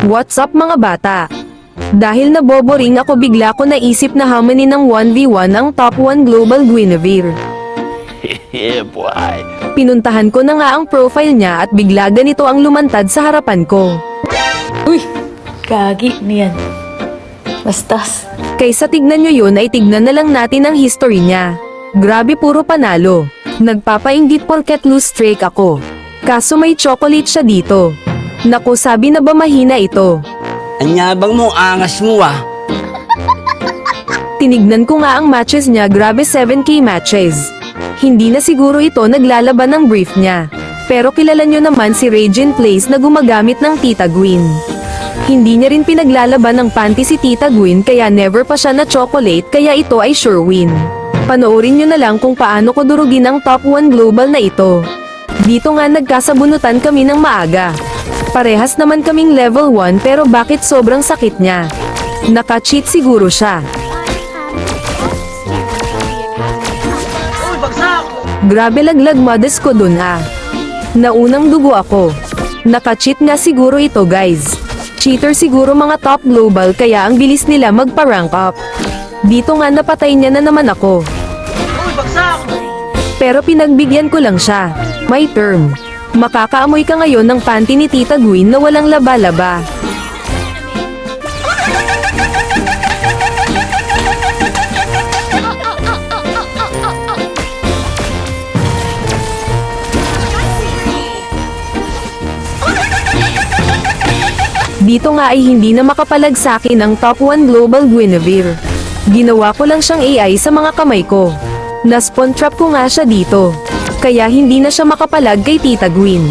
What's up mga bata? Dahil naboboring ako bigla ko naisip na hamanin ng 1v1 ang top 1 Global Guinevere. Yeah, boy. Pinuntahan ko na nga ang profile niya at bigla ganito ang lumantad sa harapan ko. Uy! Gagi niyan. Bastos. Kaysa tignan nyo yun ay tignan na lang natin ang history niya. Grabe puro panalo. Nagpapainggit porket loose streak ako. Kaso may chocolate siya dito. Naku, sabi na ba mahina ito? Anyabang mo, angas mo ah. Tinignan ko nga ang matches niya, grabe 7k matches. Hindi na siguro ito naglalaban ng brief niya. Pero kilala nyo naman si Regine Place na gumagamit ng Tita Gwyn. Hindi niya rin pinaglalaban ng panty si Tita Gwyn kaya never pa siya na chocolate kaya ito ay sure win. Panoorin nyo na lang kung paano ko durugin ang top 1 global na ito. Dito nga nagkasabunutan kami ng maaga. Parehas naman kaming level 1 pero bakit sobrang sakit niya? Naka-cheat siguro siya. Grabe laglag modest ko dun ah. Naunang dugo ako. Naka-cheat nga siguro ito guys. Cheater siguro mga top global kaya ang bilis nila magpa-rank up. Dito nga napatay niya na naman ako. Pero pinagbigyan ko lang siya. My term. Makakaamoy ka ngayon ng panty ni Tita Gwyn na walang laba-laba. Dito nga ay hindi na makapalag sa akin ang top 1 Global Guinevere. Ginawa ko lang siyang AI sa mga kamay ko. Na-spawn trap ko nga siya dito. Kaya hindi na siya makapalag kay Tita Gwyn.